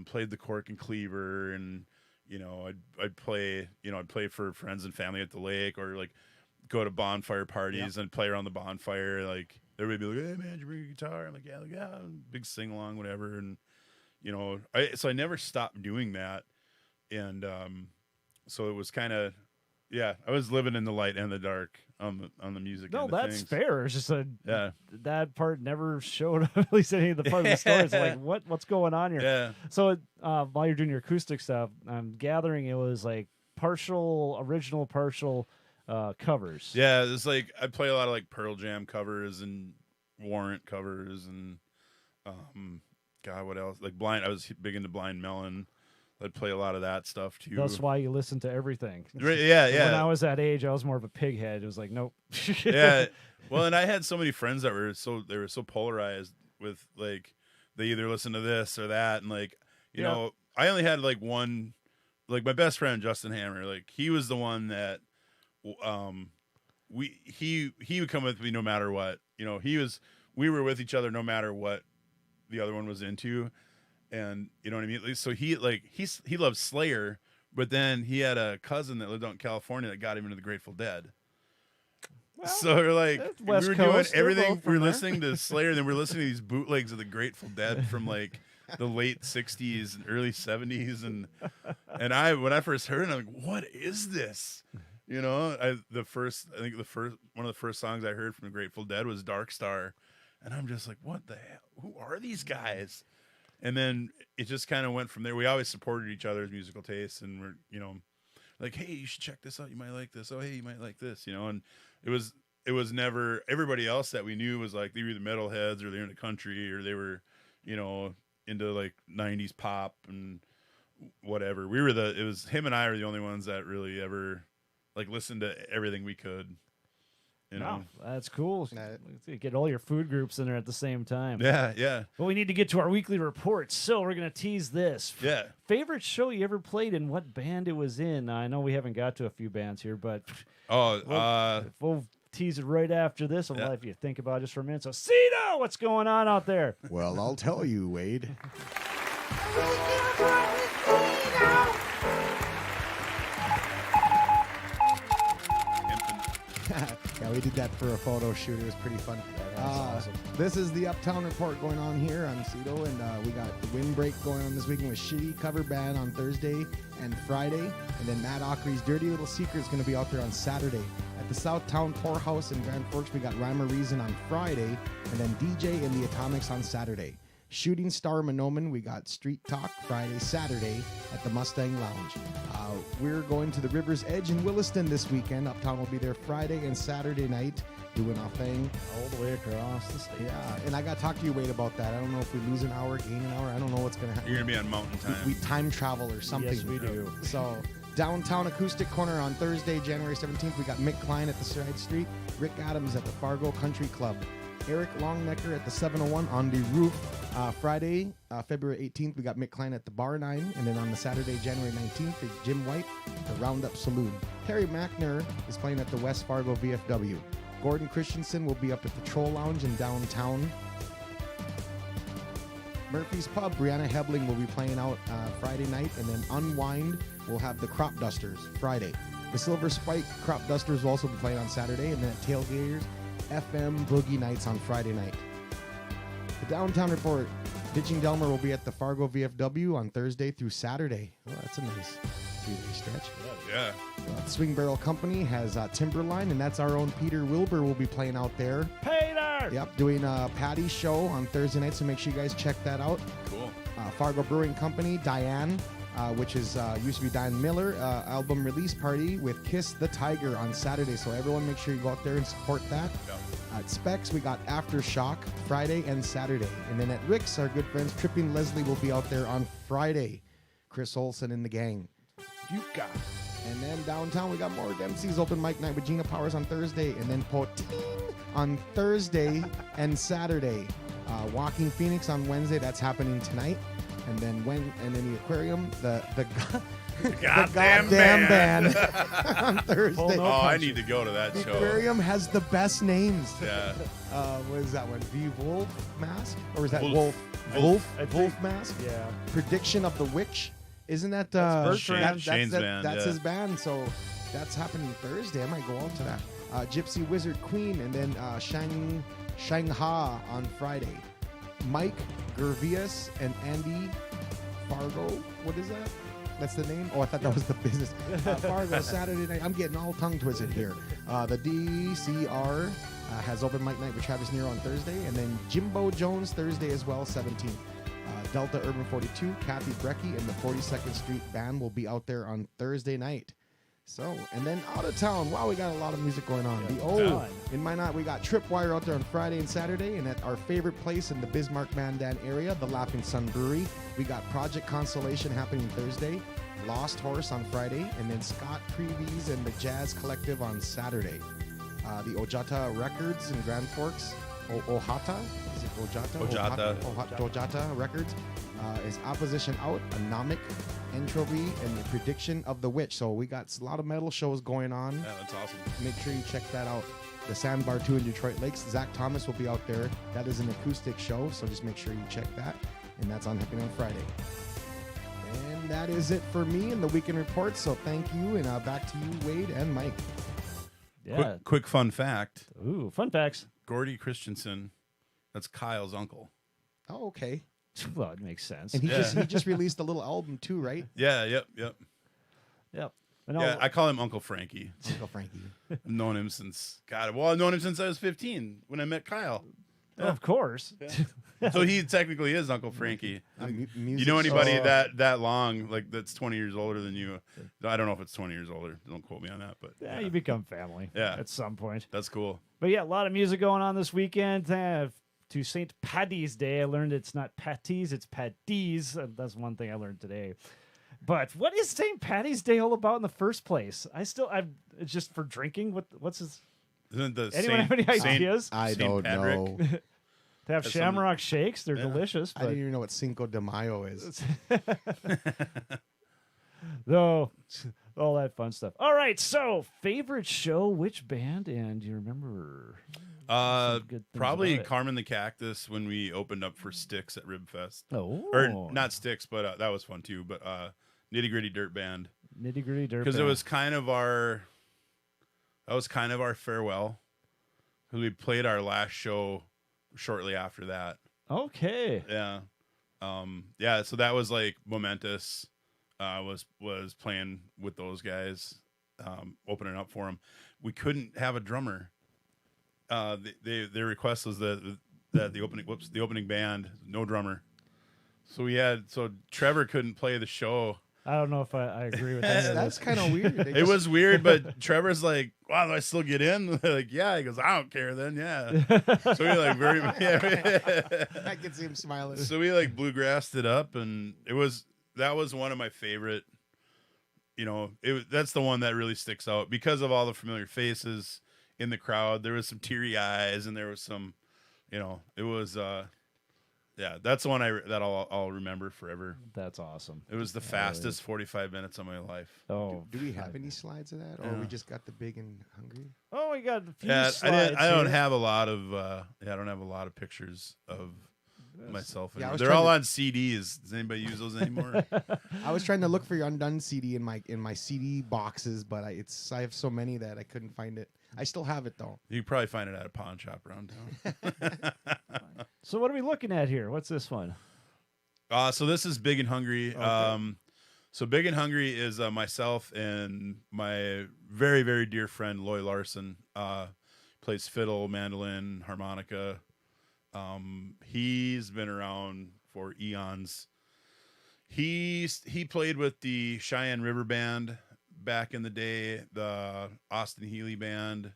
played the Cork and Cleaver, and I'd play for friends and family at the lake, or like go to bonfire parties and play around the bonfire. Like everybody would be like, "Hey man, did you bring a guitar?" I'm like, "Yeah, big sing along, whatever." And so I never stopped doing that, and so it was kind of. Yeah, I was living in the light and the dark on the music. No, that's things. fair. It's just that part never showed up. At least any of the part of the story. It's like what's going on here? Yeah. So while you're doing your acoustic stuff, I'm gathering it was like partial original, partial covers. Yeah, it's like I play a lot of like Pearl Jam covers and Warrant covers and God, what else? Like I was big into Blind Melon. I'd play a lot of that stuff too. That's why you listen to everything. Yeah. When I was that age, I was more of a pig head. It was like, nope. Yeah. Well, and I had so many friends that were so polarized with like they either listen to this or that, and like you know, I only had like one, like my best friend Justin Hammer. Like he was the one that, he would come with me no matter what. We were with each other no matter what the other one was into. And you know what I mean? So he loves Slayer, but then he had a cousin that lived out in California that got him into the Grateful Dead. Well, so we're like, we were doing everything. We were listening to Slayer, then we were listening to these bootlegs of the Grateful Dead from like the late '60s and early '70s, and when I first heard it, I'm like, what is this? One of the first songs I heard from the Grateful Dead was Dark Star, and I'm just like, what the hell? Who are these guys? And then it just kind of went from there. We always supported each other's musical tastes, and we're, like, hey, you should check this out. You might like this. Oh, hey, you might like this, And it was never everybody else that we knew was like they were either metalheads or they were into country or they were, into like '90s pop and whatever. It was him and I are the only ones that really ever like listened to everything we could. No, that's cool. Get all your food groups in there at the same time. Yeah. Well, we need to get to our weekly reports, so we're going to tease this. Yeah. Favorite show you ever played and what band it was in? I know we haven't got to a few bands here, but we'll tease it right after this. I'll let you think about it just for a minute. So, Cito, what's going on out there? Well, I'll tell you, Wade. Yeah, we did that for a photo shoot. It was pretty fun. Awesome. This is the Uptown Report going on here. I'm Cito, and we got the Windbreak going on this weekend with Shitty Cover Band on Thursday and Friday. And then Matt Ockery's Dirty Little Secret is going to be out there on Saturday. At the Southtown Poorhouse in Grand Forks, we got Rhyme or Reason on Friday, and then DJ and the Atomics on Saturday. Shooting Star Monoman, we got Street Talk Friday, Saturday at the Mustang Lounge. We're going to the River's Edge in Williston this weekend. Uptown will be there Friday and Saturday night doing our thing. All the way across the state. Yeah, and I got to talk to you, Wade, about that. I don't know if we lose an hour, gain an hour. I don't know what's going to happen. You're going to be on mountain time. We time travel or something. Yes, we do. So downtown Acoustic Corner on Thursday, January 17th. We got Mick Klein at the Side Street, Rick Adams at the Fargo Country Club, Eric Longnecker at the 701 on the roof. Friday, February 18th, we got Mick Klein at the Bar 9. And then on the Saturday, January 19th, is Jim White at the Roundup Saloon. Terry Mackner is playing at the West Fargo VFW. Gordon Christensen will be up at the Troll Lounge in downtown. Murphy's Pub, Brianna Hebling will be playing out Friday night. And then Unwind will have the Crop Dusters Friday. The Silver Spike Crop Dusters will also be playing on Saturday. And then at Tailgaters, FM Boogie Nights on Friday night. The Downtown Report. Ditching Delmer will be at the Fargo VFW on Thursday through Saturday. Oh, that's a nice 3-day stretch. Yeah. Swing Barrel Company has Timberline, and that's our own Peter Wilbur will be playing out there. Peter! Yep, doing a Patty show on Thursday night, so make sure you guys check that out. Cool. Fargo Brewing Company, Diane, which is used to be Diane Miller, album release party with Kiss the Tiger on Saturday. So everyone make sure you go out there and support that. Yeah. At Specs, we got Aftershock Friday and Saturday. And then at Rick's, our good friends, Tripping Leslie will be out there on Friday. Chris Olsen and the gang. You got it. And then downtown, we got more Dempsey's open mic night with Gina Powers on Thursday. And then Potin on Thursday and Saturday. Walking Phoenix on Wednesday. That's happening tonight. And then the aquarium, the goddamn band on Thursday. Oh, I need to go to that The show. aquarium has the best names. Yeah. What is that one? The Wolf Mask? Or is that Wolf. Wolf Mask? Yeah. Prediction of the Witch. Isn't that Bertrand. Shane's band, That's yeah. his band. So that's happening Thursday. I might go out to that. Gypsy Wizard Queen, and then Shanghai on Friday. Mike Gervius and Andy Fargo. What is that? That's the name? Oh, I thought that was the business. Fargo Saturday night. I'm getting all tongue twisted here. The DCR has open mic night with Travis Nero on Thursday, and then Jimbo Jones Thursday as well, 17th. Delta Urban 42, Kathy Brecky, and the 42nd Street Band will be out there on Thursday night. So, and then out of town, wow, we got a lot of music going on. In Minot, we got Tripwire out there on Friday and Saturday, and at our favorite place in the Bismarck-Mandan area, the Laughing Sun Brewery, we got Project Constellation happening Thursday, Lost Horse on Friday, and then Scott Previes and the Jazz Collective on Saturday. The Ojata Records in Grand Forks, Ohata? Is it Ojata? Ojata Records is Opposition Out, Anomic, Entropy, and the Prediction of the Witch. So we got a lot of metal shows going on. Yeah, that's awesome. Make sure you check that out. The Sandbar 2 in Detroit Lakes. Zach Thomas will be out there. That is an acoustic show, so just make sure you check that. And that's happening on Friday. And that is it for me in the Weekend Report. So thank you, and back to you, Wade and Mike. Yeah. Quick fun fact. Ooh, fun facts. Gordy Christensen, that's Kyle's uncle. Oh, okay. Well, it makes sense. And he Yeah. just released a little album too, right? Yeah, yep. Yep. And Yeah, I call him Uncle Frankie. Uncle Frankie. I've known him since, I've known him since I was 15 when I met Kyle. Of course. So he technically is Uncle Frankie. Music You know anybody show. that long, like that's 20 years older than you? I don't know if it's 20 years older. Don't quote me on that, but Yeah, you become family. Yeah. At some point. that's cool. But yeah, a lot of music going on this weekend. To St. Paddy's Day, I learned it's not patties, it's patties. That's one thing I learned today. But what is St. Paddy's Day all about in the first place? It's just for drinking. What's his? Isn't the Anyone have any ideas? I Saint don't Patrick? know. To have That's Shamrock Shakes, they're Yeah. delicious. I But didn't even know what Cinco de Mayo is. though, all that fun stuff. All right, so favorite show, which band, and do you remember? Some good things Probably about it. Carmen the Cactus when we opened up for Styx at Ribfest. Oh, Or not Styx, but that was fun too. But Nitty Gritty Dirt Band, Nitty Gritty Dirt. because it Band. was kind of our farewell. Because we played our last show shortly after that. Okay. Yeah, yeah. So that was like momentous. Was playing with those guys, opening up for them. We couldn't have a drummer. Their request was that the opening band, no drummer. So Trevor couldn't play the show. I don't know if I agree with that. That's kind of weird. It was weird, but Trevor's like, "Wow, do I still get in?" Like, yeah. He goes, "I don't care then." Yeah. So we like I could see him smiling. So we like bluegrassed it up, and that was one of my favorite. That's the one that really sticks out because of all the familiar faces in the crowd. There was some teary eyes, and there was some, it was. Yeah, that's the one that I'll remember forever. That's awesome. It was the fastest 45 minutes of my life. Oh, Do we have any slides of that, or we just got the big and hungry? Oh, we got a few Yeah, slides I don't here. have a lot of. I don't have a lot of pictures of myself. Yeah, I was They're trying all to- on CDs. Does anybody use those anymore? I was trying to look for your Undone CD in my CD boxes, but I have so many that I couldn't find it. I still have it though. You can probably find it at a pawn shop around town. So what are we looking at here? What's this one? So this is Big and Hungry. Okay. So Big and Hungry is myself and my very, very dear friend Lloyd Larson. Plays fiddle, mandolin, harmonica. He's been around for eons. He played with the Cheyenne River Band back in the day, the Austin Healey Band.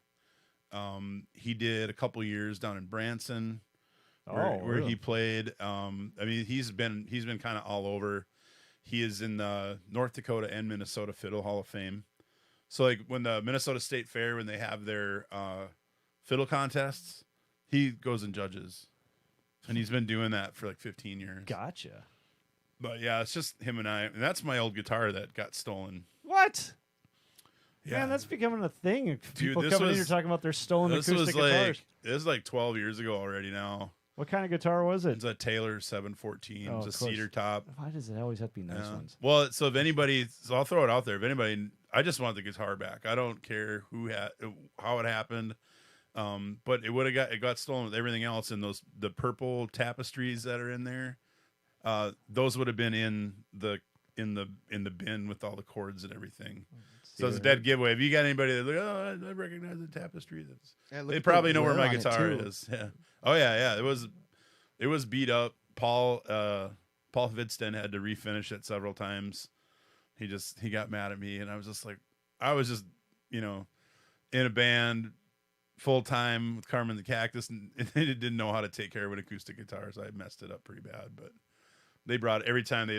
He did a couple years down in Branson, where really? he played. I mean, he's been kind of all over. He is in the North Dakota and Minnesota Fiddle Hall of Fame. So like when the Minnesota State Fair, when they have their fiddle contests, he goes and judges, and he's been doing that for like 15 years. Gotcha. But yeah, it's just him and I, and that's my old guitar that got stolen. What? Yeah, Man, that's becoming a thing. Dude, People this coming in was- here talking about their stolen this acoustic was guitars. this is like 12 years ago already now. What kind of guitar was it? It's a Taylor 714. Oh, It's a of course. cedar top. Why does it always have to be nice Yeah. ones? Well, so if anybody, so I'll throw it out there. If anybody, I just want the guitar back. I don't care how it happened. But it got stolen with everything else, and the purple tapestries that are in there, those would have been in the bin with all the cords and everything. So it's a dead giveaway. If you got anybody that's like, oh, I recognize the tapestry, they probably know where my guitar is. Yeah. Oh yeah. It was beat up. Paul Vidsten had to refinish it several times. He got mad at me, and I was just in a band full time with Carmen the Cactus, and they didn't know how to take care of an acoustic guitar, so I messed it up pretty bad. But they brought every time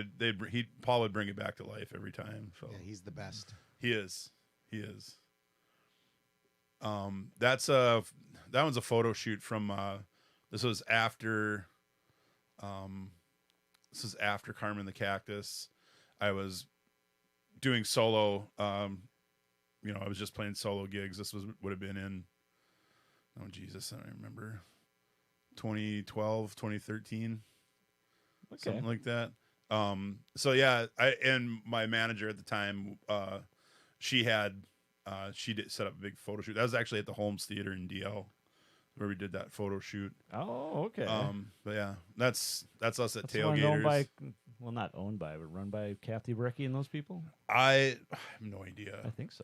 Paul would bring it back to life every time. So Yeah, he's the best. He is. That one's a photo shoot from this was after Carmen the Cactus. I was doing solo, I was just playing solo gigs. This would have been in, oh Jesus, I don't remember, 2012, 2013. Okay. Something like that. So yeah, and my manager at the time, she did set up a big photo shoot. That was actually at the Holmes Theater in DL, where we did that photo shoot. Oh, okay. But yeah, that's us at That's the one owned Tailgaters. by, well, not owned by, but run by Kathy Brecky and those people. I have no idea. I think so.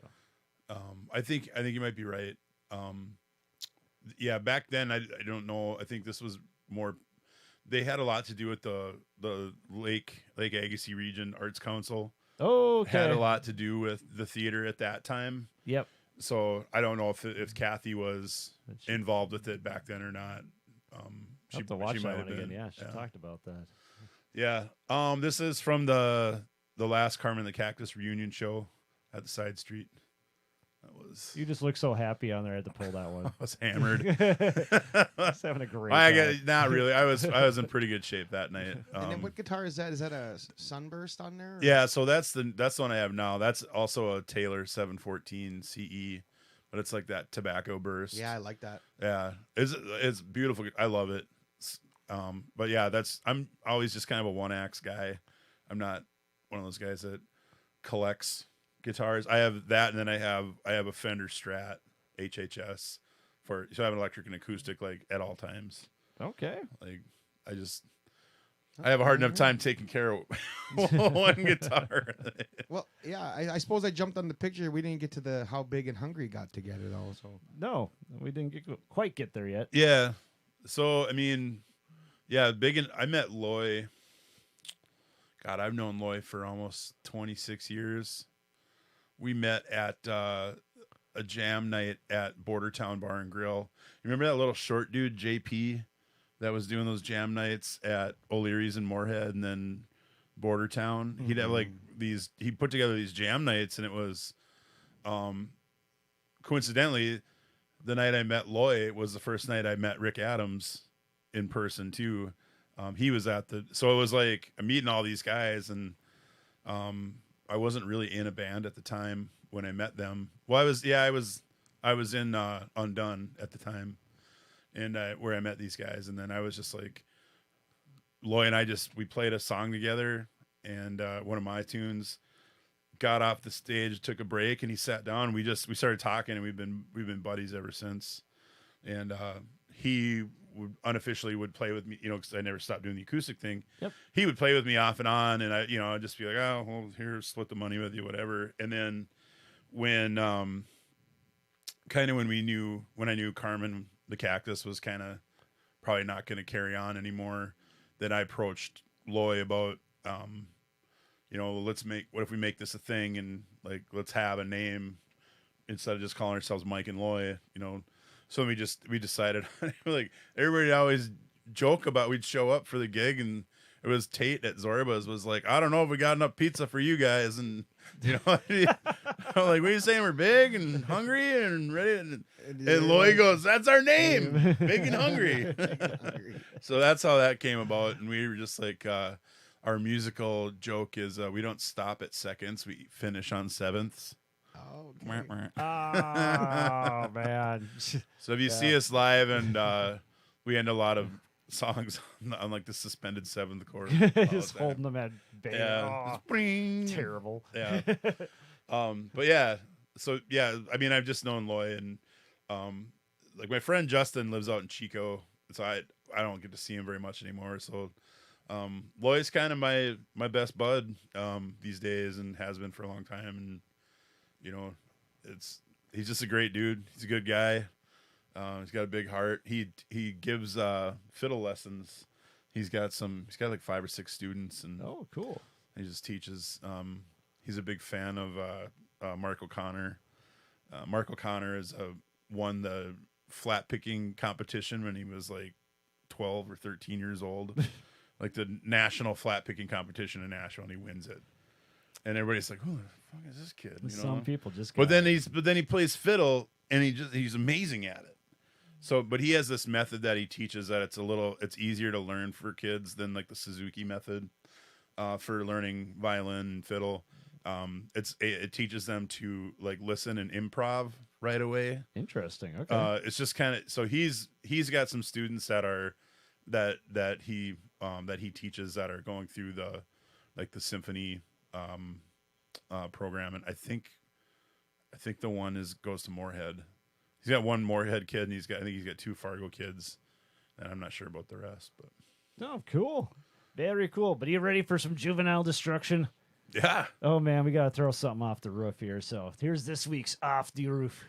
I think you might be right. Yeah, back then I don't know. I think this was more. They had a lot to do with the Lake Agassiz Region Arts Council. Oh, okay. Had a lot to do with the theater at that time. Yep. So I don't know if Kathy was involved with it back then or not. I'll have to watch might that have one again. been. Yeah, she talked about that. Yeah. This is from the last Carmen the Cactus reunion show at the side street. That was. You just look so happy on there. I had to pull that one. I was hammered. I was having a great time. Not really. I was in pretty good shape that night. And then what guitar is that? Is that a Sunburst on there? Or? Yeah, so that's the one I have now. That's also a Taylor 714 CE, but it's like that tobacco burst. Yeah, I like that. Yeah, it's beautiful. I love it. But yeah, I'm always just kind of a one axe guy. I'm not one of those guys that collects guitars. I have that, and then I have a Fender Strat HHS so I have an electric and acoustic like at all times. Okay. Like I have a hard enough time taking care of one guitar. Well, yeah, I suppose I jumped on the picture. We didn't get to the how Big and Hungry got together though. So No, we didn't quite get there yet. Yeah. So I mean, yeah, I met Lloyd. God, I've known Lloyd for almost 26 years. We met at a jam night at Bordertown Bar and Grill. You remember that little short dude, JP, that was doing those jam nights at O'Leary's in Moorhead and then Bordertown? Mm-hmm. He'd have like he put together these jam nights, and it was coincidentally the night I met Lloyd was the first night I met Rick Adams in person too. He was so it was like I'm meeting all these guys, and I wasn't really in a band at the time when I met them. Well, I was in Undone at the time, and where I met these guys, and then I was just like Lloyd and I we played a song together, and one of my tunes. Got off the stage, took a break, and he sat down. We started talking, and we've been buddies ever since. And he unofficially would play with me, because I never stopped doing the acoustic thing. Yep. He would play with me off and on, and I'd just be like, oh, well, here, split the money with you, whatever. And then when I knew Carmen the Cactus was kind of probably not going to carry on anymore, then I approached Lloyd about. What if we make this a thing and like let's have a name instead of just calling ourselves Mike and Lloyd, So we decided like everybody always joke about we'd show up for the gig and it was Tate at Zorba's was like, I don't know if we got enough pizza for you guys, and I'm like, what are you saying? We're big and hungry and ready, and Lloyd goes, that's our name, Big and Hungry. So that's how that came about, and we were just like. Our musical joke is we don't stop at seconds; we finish on sevenths. Oh, okay. Oh man! So if you see us live, and we end a lot of songs on like the suspended seventh chord, just holding them at bay. Yeah, terrible. Yeah. But yeah, so yeah, I mean, I've just known Lloyd, and like my friend Justin lives out in Chico, so I don't get to see him very much anymore. So. Lloyd's kind of my best bud these days and has been for a long time, and he's just a great dude. He's a good guy. He's got a big heart. He gives fiddle lessons. He's got like 5 or 6 students, and oh, cool. He just teaches. He's a big fan of Mark O'Connor. Mark O'Connor won the flat picking competition when he was like 12 or 13 years old. Like the national flat picking competition in Nashville, and he wins it. And everybody's like, "Who the fuck is this kid?" Some people just. But then he plays fiddle, and he's amazing at it. So, but he has this method that he teaches that it's easier to learn for kids than like the Suzuki method for learning violin and fiddle. It teaches them to like listen and improv right away. Interesting. Okay. It's just kind of so he's got some students that he teaches that are going through the symphony program, and I think the one goes to Moorhead. He's got one Moorhead kid, and I think he's got 2 Fargo kids, and I'm not sure about the rest. But oh, cool, very cool. But are you ready for some juvenile destruction? Yeah. Oh man, we gotta throw something off the roof here. So here's this week's Off the Roof.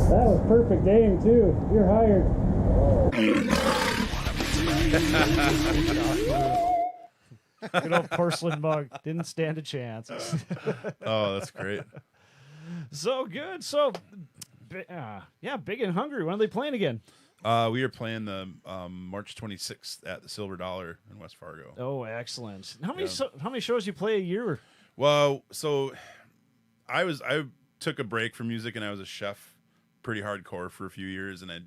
That was perfect aim too. You're hired. Good old porcelain mug. Didn't stand a chance. Oh, that's great. So good. So, yeah, Big and Hungry. When are they playing again? We are playing the March 26th at the Silver Dollar in West Fargo. Oh, excellent. How many shows you play a year? Well, so I took a break from music, and I was a chef pretty hardcore for a few years, and I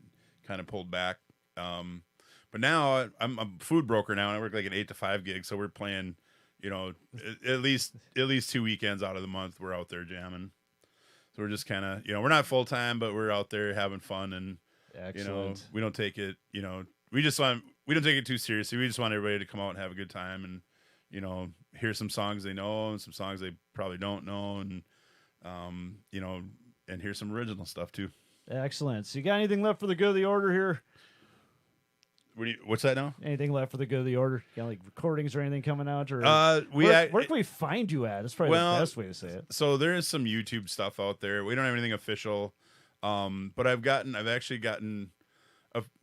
kind of pulled back. But now I'm a food broker now, and I work like an 8 to 5 gig. So we're playing, at least 2 weekends out of the month. We're out there jamming. So we're just kind of, we're not full time, but we're out there having fun, and excellent. We don't take it, we don't take it too seriously. We just want everybody to come out and have a good time, and hear some songs they know and some songs they probably don't know, and and hear some original stuff too. Excellent. So you got anything left for the good of the order here? What's that now? Anything left for the good of the order? You got like recordings or anything coming out? Or where can we find you at? That's probably the best way to say it. So there is some YouTube stuff out there. We don't have anything official, but I've actually gotten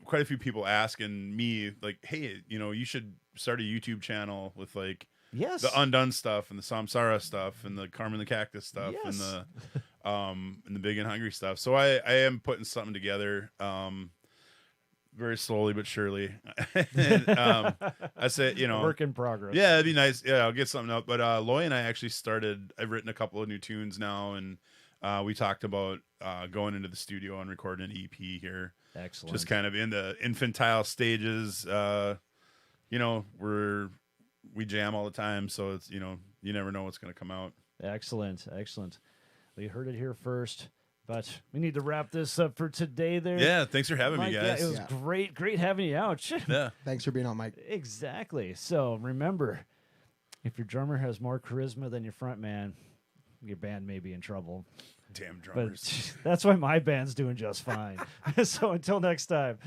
quite a few people asking me like, hey, you should start a YouTube channel with like the Undone stuff and the Samsara stuff and the Carmen the Cactus stuff and the Big and Hungry stuff. So I am putting something together. Very slowly but surely. I say, work in progress. Yeah, it'd be nice. Yeah, I'll get something up. But Lloyd and I actually I've written a couple of new tunes now, and we talked about going into the studio and recording an EP here. Excellent. Just kind of in the infantile stages. We jam all the time, so it's you never know what's going to come out. Excellent. Well, you heard it here first. But we need to wrap this up for today there. Yeah, thanks for having Mike, me, guys. Yeah, it was great having you out. Yeah. Thanks for being on, Mike. Exactly. So remember, if your drummer has more charisma than your front man, your band may be in trouble. Damn drummers. But that's why my band's doing just fine. So until next time.